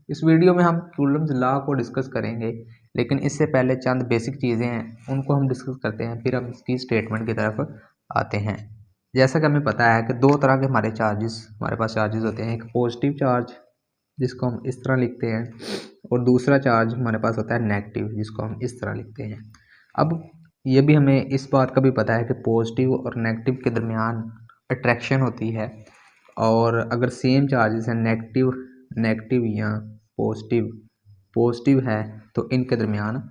इस वीडियो में हम कूलम्स लॉ को डिस्कस करेंगे, लेकिन इससे पहले चंद बेसिक चीज़ें हैं उनको हम डिस्कस करते हैं, फिर हम इसकी स्टेटमेंट की तरफ आते हैं। जैसा कि हमें पता है कि दो तरह के हमारे पास चार्जेस होते हैं। एक पॉजिटिव चार्ज जिसको हम इस तरह लिखते हैं, और दूसरा चार्ज हमारे पास होता है नेगेटिव जिसको हम इस तरह लिखते हैं। अब ये भी हमें इस बात का भी पता है कि पॉजिटिव और नेगेटिव के दरमियान अट्रैक्शन होती है, और अगर सेम चार्जेस हैं नेगेटिव नेगेटिव या पॉजिटिव पॉजिटिव है तो इनके दरमियान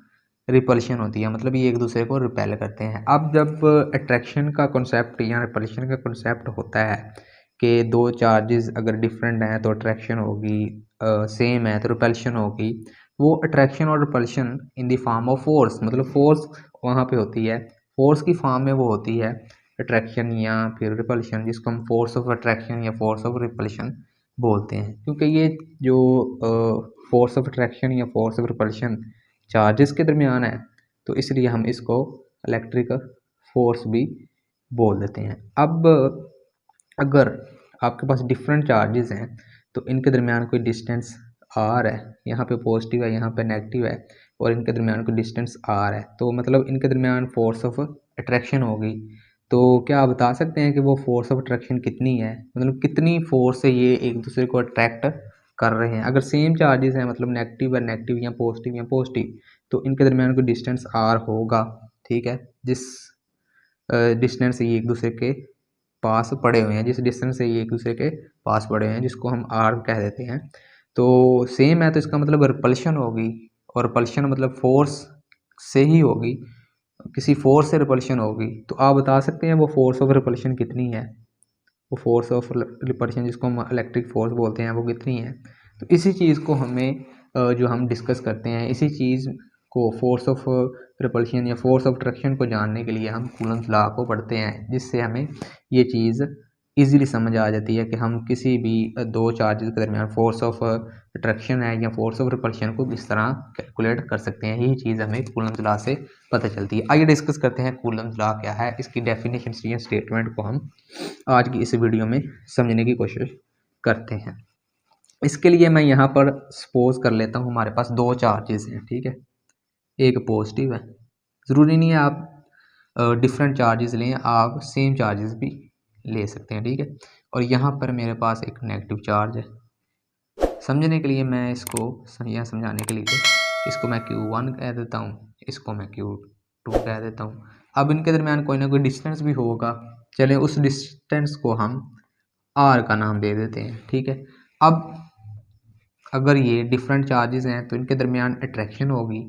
रिपल्शन होती है, मतलब ये एक दूसरे को रिपेल करते हैं। अब जब अट्रैक्शन का कॉन्सेप्ट या रिपल्शन का कॉन्सेप्ट होता है कि दो चार्जेस अगर डिफरेंट हैं तो अट्रैक्शन होगी, सेम है तो रिपल्शन होगी, वो अट्रैक्शन और repulsion in the form of force, मतलब फोर्स वहाँ पे होती है, फोर्स की फॉर्म में वो होती है अट्रैक्शन या फिर रिपल्शन, जिसको हम फोर्स ऑफ अट्रैक्शन या फोर्स ऑफ रिपल्शन बोलते हैं। क्योंकि ये जो फोर्स ऑफ अट्रैक्शन या फोर्स ऑफ रिपल्शन चार्जेस के दरमियान है, तो इसलिए हम इसको इलेक्ट्रिक फोर्स भी बोल देते हैं। अब अगर आपके पास डिफरेंट चार्जेस हैं तो इनके दरमियान कोई डिस्टेंस आर है, यहाँ पे पॉजिटिव है यहाँ पे नेगेटिव है, और इनके दरमियान कोई डिस्टेंस आर है, तो मतलब इनके दरमियान फोर्स ऑफ अट्रैक्शन होगी। तो क्या आप बता सकते हैं कि वो फोर्स ऑफ अट्रैक्शन कितनी है, मतलब कितनी फोर्स से ये एक दूसरे को अट्रैक्ट कर रहे हैं। अगर सेम चार्जेस हैं, मतलब नेगेटिव या पॉजिटिव, तो इनके दरमियान कोई डिस्टेंस आर होगा, ठीक है। जिस डिस्टेंस से ये एक दूसरे के पास पड़े हुए हैं, जिस डिस्टेंस से ये एक दूसरे के पास पड़े हुए हैं, जिसको हम आर कह देते हैं, तो सेम है तो इसका मतलब रिपल्शन होगी, और रिपल्शन मतलब फोर्स से ही होगी, किसी फोर्स से रिपल्शन होगी। तो आप बता सकते हैं वो फोर्स ऑफ रिपल्शन कितनी है, वो फोर्स ऑफ रिपल्शन जिसको हम इलेक्ट्रिक फोर्स बोलते हैं वो कितनी है। तो इसी चीज़ को हमें जो हम डिस्कस करते हैं, इसी चीज़ को फोर्स ऑफ रिपल्शन या फोर्स ऑफ अट्रैक्शन को जानने के लिए हम कूलम्स लॉ को पढ़ते हैं, जिससे हमें ये चीज़ इजीली समझ आ जाती है कि हम किसी भी दो चार्जेस के दरमियान फोर्स ऑफ अट्रैक्शन है या फोर्स ऑफ रिपल्शन को किस तरह कैलकुलेट कर सकते हैं। यही चीज़ हमें कूलम्स लॉ से पता चलती है। आइए डिस्कस करते हैं कूलम्स लॉ क्या है, इसकी डेफिनेशन या स्टेटमेंट को हम आज की इस वीडियो में समझने की कोशिश करते हैं। इसके लिए मैं यहाँ पर सपोज कर लेता हूँ हमारे पास दो चार्जेस हैं, ठीक है, एक पॉजिटिव है। ज़रूरी नहीं है आप डिफरेंट चार्जेस लें, आप सेम चार्जेस भी ले सकते हैं, ठीक है। और यहाँ पर मेरे पास एक नेगेटिव चार्ज है। समझने के लिए मैं इसको यहाँ समझाने के लिए इसको मैं Q1 कह देता हूँ, इसको मैं Q2 कह देता हूँ। अब इनके दरमियान कोई ना कोई डिस्टेंस भी होगा, चलें उस डिस्टेंस को हम R का नाम दे देते हैं, ठीक है। अब अगर ये डिफरेंट चार्जेस हैं तो इनके दरमियान अट्रैक्शन होगी,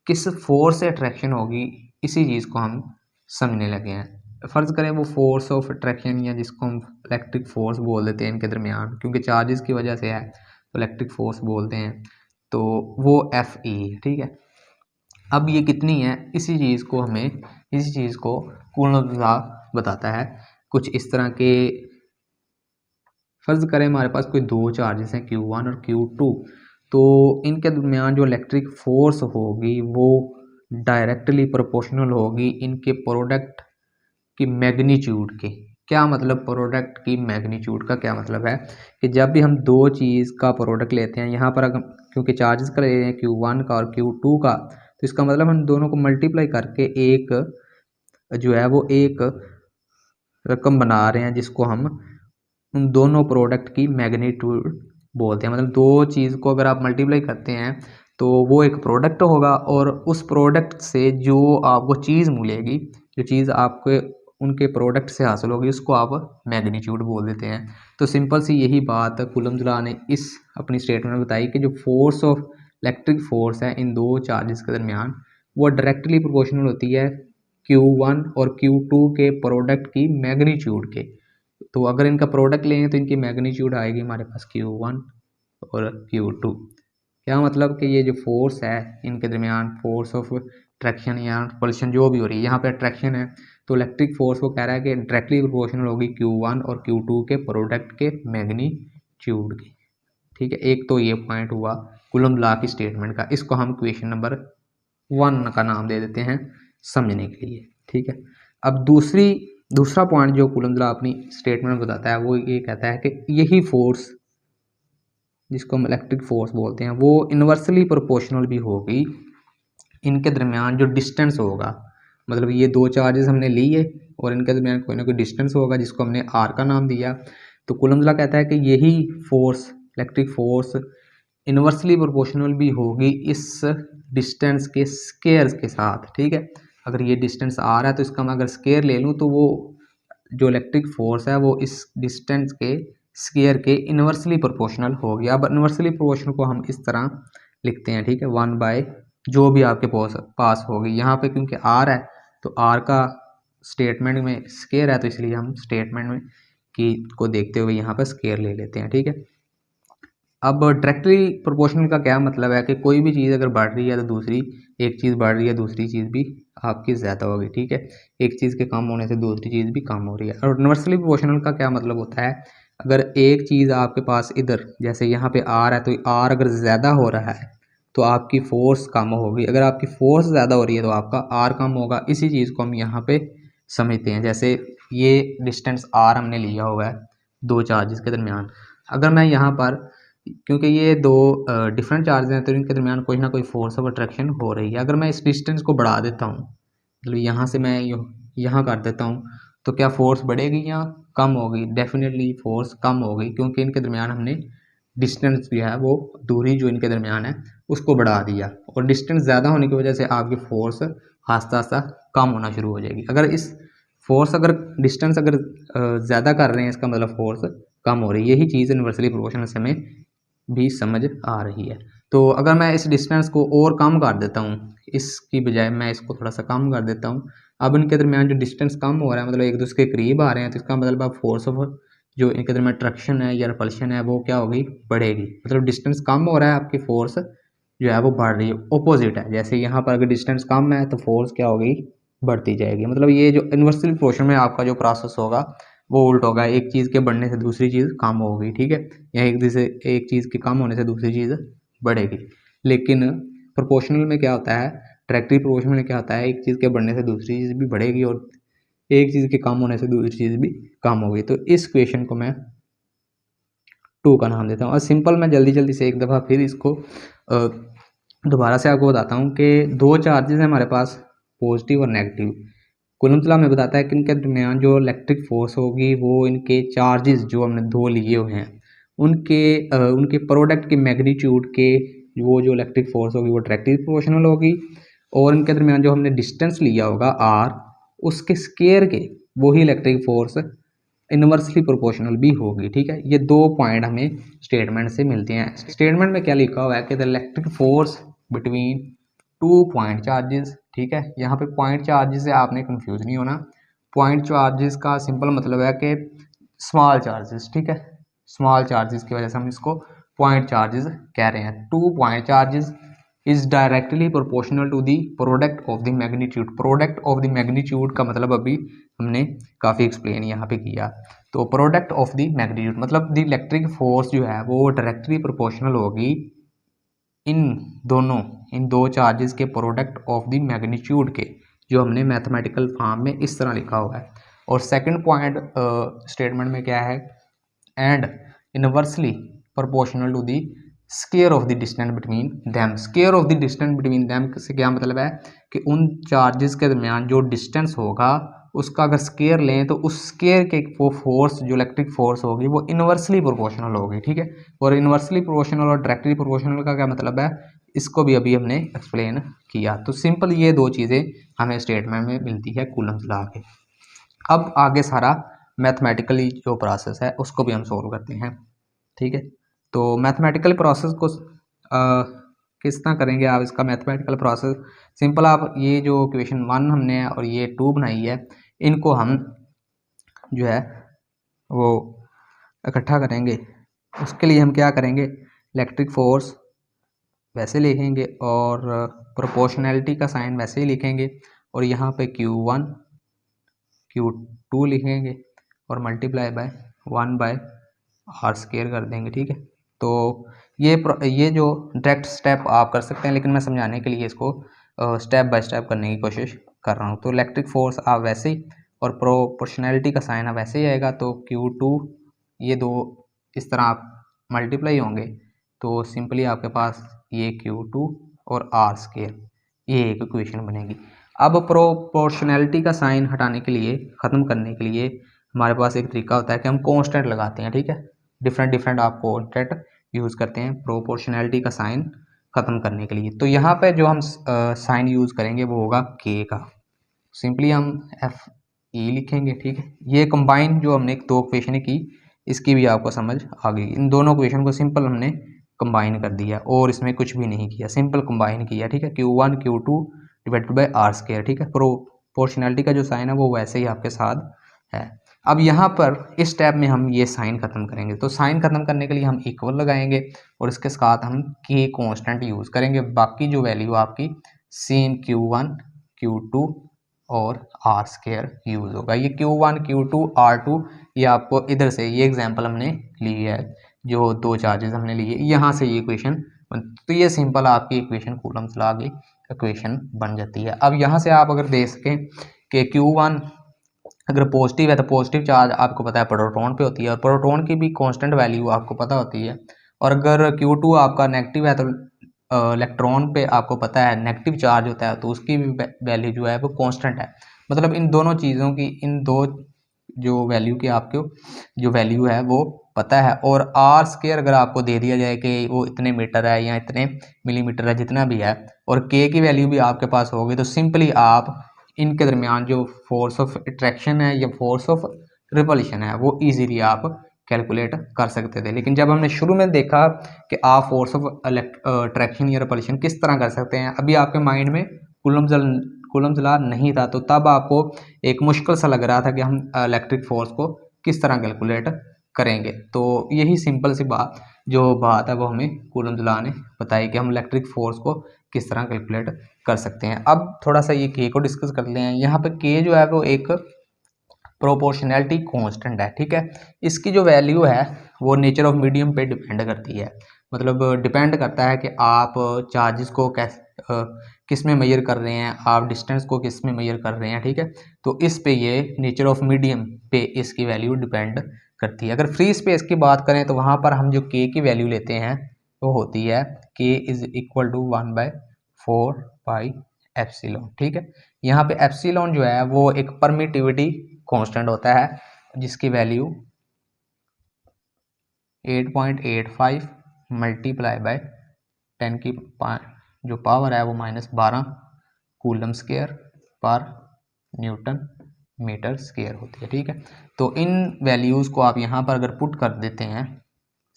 किस फोर्स से अट्रैक्शन होगी, इसी चीज़ को हम समझने लगे हैं। फ़र्ज़ करें वो फोर्स ऑफ अट्रैक्शन या जिसको हम इलेक्ट्रिक फोर्स बोल देते हैं इनके दरमियान, क्योंकि चार्जेस की वजह से है तो इलेक्ट्रिक फोर्स बोलते हैं, तो वो FE है, ठीक है। अब ये कितनी है, इसी चीज़ को कूलम्ब लॉ बताता है। कुछ इस तरह के फ़र्ज़ करें हमारे पास कोई दो चार्जेस हैं Q1 और Q2, तो इनके दरमियान जो इलेक्ट्रिक फोर्स होगी वो डायरेक्टली प्रोपोर्शनल होगी इनके प्रोडक्ट की मैग्नीट्यूड के। क्या मतलब प्रोडक्ट की मैग्नीट्यूड का क्या मतलब है कि जब भी हम दो चीज़ का प्रोडक्ट लेते हैं, यहाँ पर अगर क्योंकि चार्जेस का ले रहे हैं Q1 का और Q2 का, तो इसका मतलब हम दोनों को मल्टीप्लाई करके एक जो है वो एक रकम बना रहे हैं, जिसको हम उन दोनों प्रोडक्ट की मैग्नीट्यूड बोलते हैं। मतलब दो चीज़ को अगर आप मल्टीप्लाई करते हैं तो वो एक प्रोडक्ट होगा, और उस प्रोडक्ट से जो आपको चीज़ मिलेगी, जो चीज़ आपके उनके प्रोडक्ट से हासिल होगी, उसको आप मैग्नीट्यूड बोल देते हैं। तो सिंपल सी यही बात कूलम्ब लॉ ने इस अपनी स्टेटमेंट में बताई कि जो फोर्स ऑफ इलेक्ट्रिक फोर्स है इन दो चार्जेस के दरमियान, वो डायरेक्टली प्रोपोर्शनल होती है Q1 और Q2 के प्रोडक्ट की मैग्नीट्यूड के। तो अगर इनका प्रोडक्ट लेंगे तो इनकी मैग्नीट्यूड आएगी हमारे पास Q1 और Q2। क्या मतलब कि ये जो फोर्स है इनके दरमियान, फोर्स ऑफ अट्रैक्शन या रिपल्शन जो भी हो रही है, यहाँ पे अट्रैक्शन है तो इलेक्ट्रिक फोर्स को कह रहा है कि डायरेक्टली प्रोपोर्शनल होगी Q1 और Q2 के प्रोडक्ट के मैग्नीट्यूड की, ठीक है। एक तो ये पॉइंट हुआ कूलम्ब लॉ की स्टेटमेंट का, इसको हम क्वेश्चन नंबर 1 का नाम दे देते हैं समझने के लिए, ठीक है। अब दूसरा पॉइंट जो कूलम्ब लॉ अपनी स्टेटमेंट बताता है वो ये कहता है कि यही फोर्स जिसको हम इलेक्ट्रिक फोर्स बोलते हैं, वो इन्वर्सली प्रोपोर्शनल भी होगी इनके दरमियान जो डिस्टेंस होगा। मतलब ये दो चार्जेस हमने लिए और इनके दरमियान कोई ना कोई डिस्टेंस होगा जिसको हमने आर का नाम दिया। तो कूलम्स लॉ कहता है कि यही force, electric force, inversely proportional भी होगी इस डिस्टेंस के स्केयर के साथ। ठीक है, अगर ये डिस्टेंस आ रहा है तो इसका मैं अगर स्केयर ले लूँ तो वो जो इलेक्ट्रिक फोर्स है वो इस डिस्टेंस के स्केयर के इन्वर्सली प्रोपोर्शनल हो गया। अब इन्वर्सली प्रोपोर्शनल को हम इस तरह लिखते हैं, ठीक है, 1 जो भी आपके पास होगी। यहाँ पे क्योंकि आर है तो आर का स्टेटमेंट में स्केयर है, तो इसलिए हम स्टेटमेंट में की को देखते हुए यहाँ पे स्केयर ले लेते हैं। ठीक है, अब डायरेक्टली प्रोपोर्शनल का क्या मतलब है कि कोई भी चीज़ अगर बढ़ रही है तो दूसरी, एक चीज़ बढ़ रही है दूसरी चीज़ भी आपकी ज़्यादा होगी। ठीक है, एक चीज़ के कम होने से दूसरी चीज़ भी कम हो रही है। और इन्वर्सली प्रोपोर्शनल का क्या मतलब होता है, अगर एक चीज़ आपके पास इधर जैसे यहाँ पे आर है तो आर अगर ज़्यादा हो रहा है तो आपकी फोर्स कम होगी, अगर आपकी फोर्स ज़्यादा हो रही है तो आपका आर कम होगा। इसी चीज़ को हम यहाँ पे समझते हैं। जैसे ये डिस्टेंस आर हमने लिया हुआ है दो चार्जेस के दरमियान, अगर मैं यहाँ पर, क्योंकि ये दो डिफरेंट चार्ज हैं तो इनके दरमियान कोई ना कोई फोर्स ऑफ अट्रैक्शन हो रही है। अगर मैं इस डिस्टेंस को बढ़ा देता हूँ, मतलब यहाँ से मैं यहाँ कर देता हूँ, तो क्या फोर्स बढ़ेगी या कम होगी? डेफिनेटली फोर्स कम होगी, क्योंकि इनके दरमियान हमने डिस्टेंस जो है वो दूरी जो इनके दरमियान है उसको बढ़ा दिया। और डिस्टेंस ज़्यादा होने की वजह से आपकी फोर्स आस्ता आस्ता कम होना शुरू हो जाएगी। अगर इस फोर्स अगर डिस्टेंस अगर ज़्यादा कर रहे हैं इसका मतलब फोर्स कम हो रही है। यही चीज़ इन्वर्सली प्रोपोर्शनल से हमें भी समझ आ रही है। तो अगर मैं इस डिस्टेंस को और कम कर देता हूँ, इसकी बजाय मैं इसको थोड़ा सा कम कर देता हूँ, अब इनके दरमियान जो डिस्टेंस कम हो रहा है, मतलब एक दूसरे के करीब आ रहे हैं, तो इसका मतलब अब फोर्स ऑफ जो इनके दरमियान ट्रैक्शन है या रिपल्शन है वो क्या होगी, बढ़ेगी। मतलब डिस्टेंस कम हो रहा है, आपकी फोर्स जो है वो बढ़ रही है, ऑपोजिट है। जैसे यहाँ पर अगर डिस्टेंस कम है तो फोर्स क्या होगी, बढ़ती जाएगी। मतलब ये जो इन्वर्सली प्रोपोर्शन में आपका जो प्रोसेस होगा वो उल्ट होगा, एक चीज़ के बढ़ने से दूसरी चीज़ कम होगी। ठीक है, या एक चीज़ के कम होने से दूसरी चीज़ बढ़ेगी। लेकिन प्रोपोर्शनल में क्या होता है, डायरेक्टली प्रोपोर्शनल में क्या होता है, एक चीज़ के बढ़ने से दूसरी चीज़ भी बढ़ेगी और एक चीज़ के कम होने से दूसरी चीज़ भी कम होगी। तो इस क्वेश्चन को मैं 2 का नाम देता हूँ। और सिंपल मैं जल्दी से एक दफ़ा फिर इसको दोबारा से आपको बताता हूँ कि दो चार्जेस हैं हमारे पास, पॉजिटिव और नेगेटिव। कूलम्स लॉ में बताता है कि इनके दरमियान जो इलेक्ट्रिक फोर्स होगी वो इनके चार्जेस जो हमने दो लिए हुए हैं उनके प्रोडक्ट के मैग्नीट्यूड के वो जो इलेक्ट्रिक फोर्स होगी वो डायरेक्टली प्रोपोर्शनल होगी। और इनके दरमियान जो हमने डिस्टेंस लिया होगा आर, उसके स्केयर के वही इलेक्ट्रिक फोर्स इन्वर्सली प्रोपोर्शनल भी होगी। ठीक है, ये दो पॉइंट हमें स्टेटमेंट से मिलते हैं। स्टेटमेंट में क्या लिखा हुआ है कि the electric force between 2 point charges. ठीक है, यहाँ पे पॉइंट चार्जेस से आपने कंफ्यूज नहीं होना। पॉइंट चार्जेस का सिंपल मतलब है कि स्मॉल चार्जेस। ठीक है, स्मॉल चार्जेस की वजह से हम इसको पॉइंट चार्जेस कह रहे हैं। 2 point charges is directly proportional to the product of the magnitude. Product of the magnitude का मतलब अभी हमने काफ़ी एक्सप्लेन यहाँ पे किया। तो प्रोडक्ट ऑफ द मैग्नीट्यूड मतलब द इलेक्ट्रिक फोर्स जो है वो डायरेक्टली प्रोपोर्शनल होगी इन दो चार्जेस के प्रोडक्ट ऑफ द मैग्नीट्यूड के, जो हमने मैथमेटिकल फॉर्म में इस तरह लिखा हुआ है। और सेकंड पॉइंट स्टेटमेंट में क्या है, and inversely proportional to the square of the distance between them. Square of the distance between them से क्या मतलब है कि उन चार्जेस के दरमियान जो डिस्टेंस होगा उसका अगर स्केयर लें तो उस स्केयर के वो फोर्स जो इलेक्ट्रिक फोर्स होगी वो इन्वर्सली प्रोपोर्शनल होगी। ठीक है, और इन्वर्सली प्रोपोर्शनल और डायरेक्टली प्रोपोर्शनल का क्या मतलब है, इसको भी अभी हमने एक्सप्लेन किया। तो सिंपल ये दो चीज़ें हमें स्टेटमेंट में मिलती है कूलम्स लॉ के। अब आगे सारा मैथमेटिकली जो प्रोसेस है उसको भी हम सोल्व करते हैं। ठीक है, तो मैथमेटिकल प्रोसेस को किस तरह करेंगे आप, इसका मैथमेटिकल प्रोसेस सिंपल, आप ये जो क्वेश्चन 1 हमने और ये 2 बनाई है इनको हम जो है वो इकट्ठा करेंगे। उसके लिए हम क्या करेंगे, इलेक्ट्रिक फोर्स वैसे लिखेंगे और प्रोपोर्शनैलिटी का साइन वैसे ही लिखेंगे और यहाँ पे Q1 Q2 लिखेंगे और मल्टीप्लाई बाय 1/r² कर देंगे। ठीक है, तो ये जो डायरेक्ट स्टेप आप कर सकते हैं, लेकिन मैं समझाने के लिए इसको स्टेप बाय स्टेप करने की कोशिश कर रहा हूँ। तो इलेक्ट्रिक फोर्स आप वैसे ही और प्रोपोर्शनैलिटी का साइन आप वैसे ही आएगा। तो Q2 ये दो इस तरह आप मल्टीप्लाई होंगे तो सिंपली आपके पास ये Q2 और आर स्क्वायर, ये एक इक्वेशन बनेगी। अब प्रोपोर्शनैलिटी का साइन हटाने के लिए, ख़त्म करने के लिए हमारे पास एक तरीका होता है कि हम कांस्टेंट लगाते हैं, ठीक है। डिफरेंट आप कांस्टेंट यूज़ करते हैं प्रोपोर्शनैलिटी का साइन ख़त्म करने के लिए। तो यहाँ पे जो हम साइन यूज़ करेंगे वो होगा के का। सिंपली हम एफ ई लिखेंगे, ठीक है। ये कंबाइन जो हमने दो इक्वेशन की, इसकी भी आपको समझ आ गई। इन दोनों इक्वेशन को सिंपल हमने कंबाइन कर दिया और इसमें कुछ भी नहीं किया, सिंपल कंबाइन किया, ठीक है। Q1 Q2 divided by are square, ठीक है। प्रोपोर्शनैलिटी का जो साइन है वो वैसे ही आपके साथ है। अब यहाँ पर इस स्टेप में हम ये साइन खत्म करेंगे, तो साइन खत्म करने के लिए हम इक्वल लगाएंगे और इसके साथ हम के कांस्टेंट यूज़ करेंगे। बाकी जो वैल्यू आपकी सेम Q1 Q2 और आर स्क्वायर यूज़ होगा। ये Q1 Q2 R2 ये आपको इधर से, ये एग्जांपल हमने ली है, जो दो चार्जेस हमने लिए, यहाँ से ये इक्वेशन, तो ये सिंपल आपकी इक्वेशन कूलम्स लॉ की इक्वेशन बन जाती है। अब यहाँ से आप अगर देख सकें कि Q1 अगर पॉजिटिव है तो पॉजिटिव चार्ज आपको पता है प्रोटॉन पे होती है, और प्रोटॉन की भी कांस्टेंट वैल्यू आपको पता होती है। और अगर Q2 आपका नेगेटिव है तो इलेक्ट्रॉन पे आपको पता है नेगेटिव चार्ज होता है, तो उसकी भी वैल्यू जो है वो कांस्टेंट है। मतलब इन दोनों चीज़ों की, इन दो जो वैल्यू की आपको जो वैल्यू है वो पता है। और आर स्क्वायर अगर आपको दे दिया जाए कि वो इतने मीटर है या इतने मिलीमीटर है, जितना भी है, और के की वैल्यू भी आपके पास होगी, तो सिंपली आप इनके दरमियान जो फोर्स ऑफ अट्रैक्शन है या फोर्स ऑफ रिपल्शन है वो इजीली आप कैलकुलेट कर सकते थे। लेकिन जब हमने शुरू में देखा कि आप फोर्स ऑफ अट्रैक्शन या रिपल्शन किस तरह कर सकते हैं, अभी आपके माइंड में कूलम्स लॉ नहीं था, तो तब आपको एक मुश्किल सा लग रहा था कि हम इलेक्ट्रिक फोर्स को किस तरह कैलकुलेट करेंगे। तो यही सिंपल सी बात है वो हमें कूलम्स लॉ ने बताई कि हम इलेक्ट्रिक फोर्स को किस तरह कैलकुलेट कर सकते हैं। अब थोड़ा सा ये के को डिस्कस कर लें। यहाँ पे के जो है वो एक प्रोपोर्शनैलिटी कांस्टेंट है, ठीक है। इसकी जो वैल्यू है वो नेचर ऑफ मीडियम पे डिपेंड करती है, मतलब डिपेंड करता है कि आप चार्जेस को किस में मेजर कर रहे हैं, आप डिस्टेंस को किस में मेजर कर रहे हैं, ठीक है। तो इस पे ये नेचर ऑफ मीडियम पे इसकी वैल्यू डिपेंड करती है। अगर फ्री स्पेस की बात करें तो वहाँ पर हम जो के की वैल्यू लेते हैं वो होती है के is equal to 1/4 pi epsilon, ठीक है। यहाँ पे एप्सिलॉन जो है वो एक परमिटिविटी कांस्टेंट होता है, जिसकी वैल्यू 8.85 मल्टीप्लाई बाय 10 की जो पावर है वो -12 कूलम स्क्वायर पर न्यूटन मीटर स्क्वायर होती है, ठीक है। तो इन वैल्यूज़ को आप यहाँ पर अगर पुट कर देते हैं,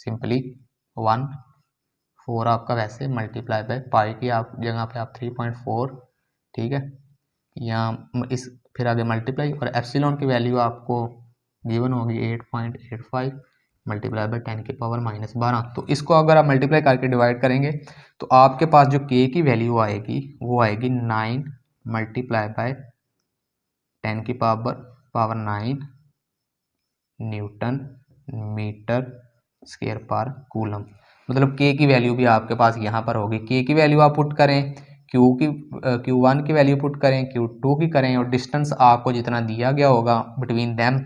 सिंपली 1/4 आपका वैसे मल्टीप्लाई बाय पाई की आप जगह पे आप 3.4, ठीक है, यहाँ इस फिर आगे मल्टीप्लाई, और एप्सिलॉन की वैल्यू आपको गिवन होगी 8.85 मल्टीप्लाई बाय 10 की पावर -12। तो इसको अगर आप मल्टीप्लाई करके डिवाइड करेंगे तो आपके पास जो के की वैल्यू आएगी वो आएगी 9 मल्टीप्लाई बाय 10 की पावर 9 न्यूटन मीटर स्क्वायर पर कूलम। मतलब के की वैल्यू भी आपके पास यहाँ पर होगी। के की वैल्यू आप पुट करें, Q1 की वैल्यू पुट करें, Q2 की करें, और डिस्टेंस आपको जितना दिया गया होगा बिटवीन दैम,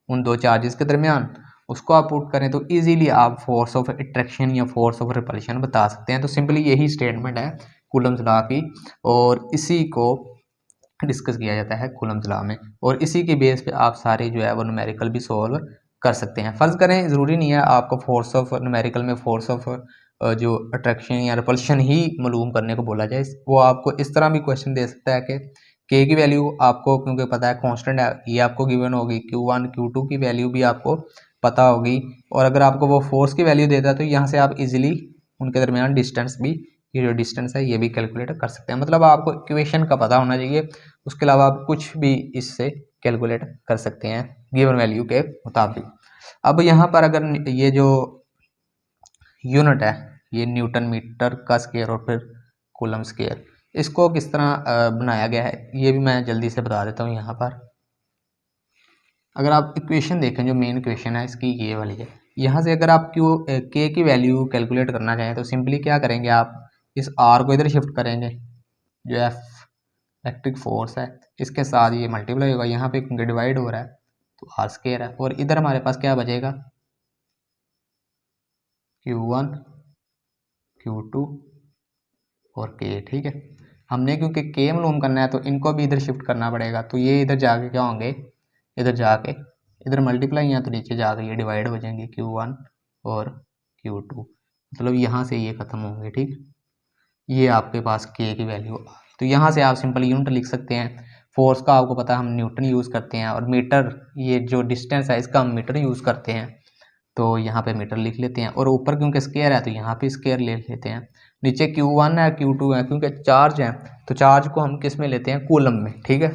उन दो चार्जेस के दरमियान, उसको आप पुट करें तो इजीली आप फोर्स ऑफ अट्रैक्शन या फोर्स ऑफ रिपल्शन बता सकते हैं। तो सिंपली यही स्टेटमेंट है कूलम्स लॉ की, और इसी को डिस्कस किया जाता है कूलम्स लॉ में, और इसी के बेस पे आप सारे जो है वो न्यूमेरिकल भी सॉल्व कर सकते हैं। फ़र्ज़ करें ज़रूरी नहीं है आपको फोर्स ऑफ न्यूमेरिकल में फोर्स ऑफ जो अट्रैक्शन या रिपल्शन ही मालूम करने को बोला जाए, वो आपको इस तरह भी क्वेश्चन दे सकता है कि के की वैल्यू आपको क्योंकि पता है कांस्टेंट है, ये आपको गिवन होगी, Q1 Q2 की वैल्यू भी आपको पता होगी, और अगर आपको वो फोर्स की वैल्यू देता है तो यहाँ से आप इजीली उनके दरमियान डिस्टेंस भी, ये जो डिस्टेंस है ये भी कैलकुलेट कर सकते हैं। मतलब आपको इक्वेशन का पता होना चाहिए, उसके अलावा आप कुछ भी इससे कैलकुलेट कर सकते हैं गिवन वैल्यू के मुताबिक। अब यहाँ पर अगर ये जो यूनिट है ये न्यूटन मीटर का स्क्वायर और फिर कूलम स्क्वायर, इसको किस तरह बनाया गया है ये भी मैं जल्दी से बता देता हूँ। यहाँ पर अगर आप इक्वेशन देखें, जो मेन इक्वेशन है इसकी ये वाली है, यहाँ से अगर आप के की वैल्यू कैलकुलेट करना चाहें तो सिंपली क्या करेंगे, आप इस आर को इधर शिफ्ट करेंगे, जो एफ इलेक्ट्रिक फोर्स है इसके साथ ये मल्टीप्लाई होगा, यहाँ पे डिवाइड हो रहा है तो आर स्क्वायर है, और इधर हमारे पास क्या बचेगा Q1 Q2 और K, ठीक है। हमने क्योंकि K मालूम करना है तो इनको भी इधर शिफ्ट करना पड़ेगा, तो ये इधर जाके क्या होंगे, इधर जाके इधर मल्टीप्लाई है तो नीचे जाके ये डिवाइड हो जाएंगे Q1 और Q2, मतलब यहाँ से ये ख़त्म होंगे, ठीक। ये आपके पास K की वैल्यू, तो यहाँ से आप सिंपल यूनिट लिख सकते हैं। फोर्स का आपको पता है हम न्यूटन यूज़ करते हैं, और मीटर, ये जो डिस्टेंस है इसका हम मीटर यूज़ करते हैं, तो यहाँ पे मीटर लिख लेते हैं। और ऊपर क्योंकि स्क्वायर है तो यहाँ पे स्क्वायर ले लेते हैं। नीचे Q1 है Q2 है, क्योंकि चार्ज है तो चार्ज को हम किस में लेते हैं, कूलम में, ठीक है।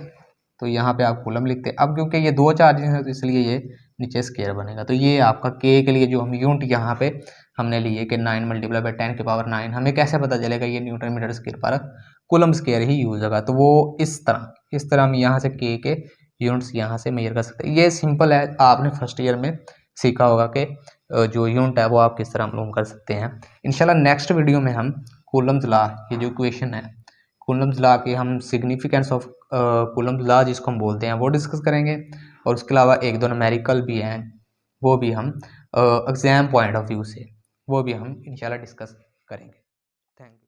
तो यहाँ पे आप कूलम लिखते हैं। अब क्योंकि ये दो चार्जेस हैं तो इसलिए ये नीचे स्क्वायर बनेगा। तो ये आपका K के लिए जो हम यूनिट यहाँ पे हमने लिए कि 9 × 10⁹ हमें कैसे पता चलेगा ये न्यूटन मीटर स्क्वायर पर कूलम स्क्वायर ही यूज होगा। तो वो इस तरह हम यहाँ से K के यूनिट्स यहाँ से मेजर कर सकते हैं। ये सिंपल है, आपने फर्स्ट ईयर में सीखा होगा कि जो यूनिट है वो आप किस तरह मालूम कर सकते हैं। इंशाल्लाह नेक्स्ट वीडियो में हम कूलम्स लॉ, ये जो इक्वेशन है कूलम्स लॉ की, हम सिग्निफिकेंस ऑफ कूलम्स लॉ जिसको हम बोलते हैं वो डिस्कस करेंगे। और उसके अलावा एक दो न्यूमेरिकल भी हैं, वो भी हम एग्जाम पॉइंट ऑफ व्यू से वो भी हम इंशाल्लाह डिस्कस करेंगे। Thank you.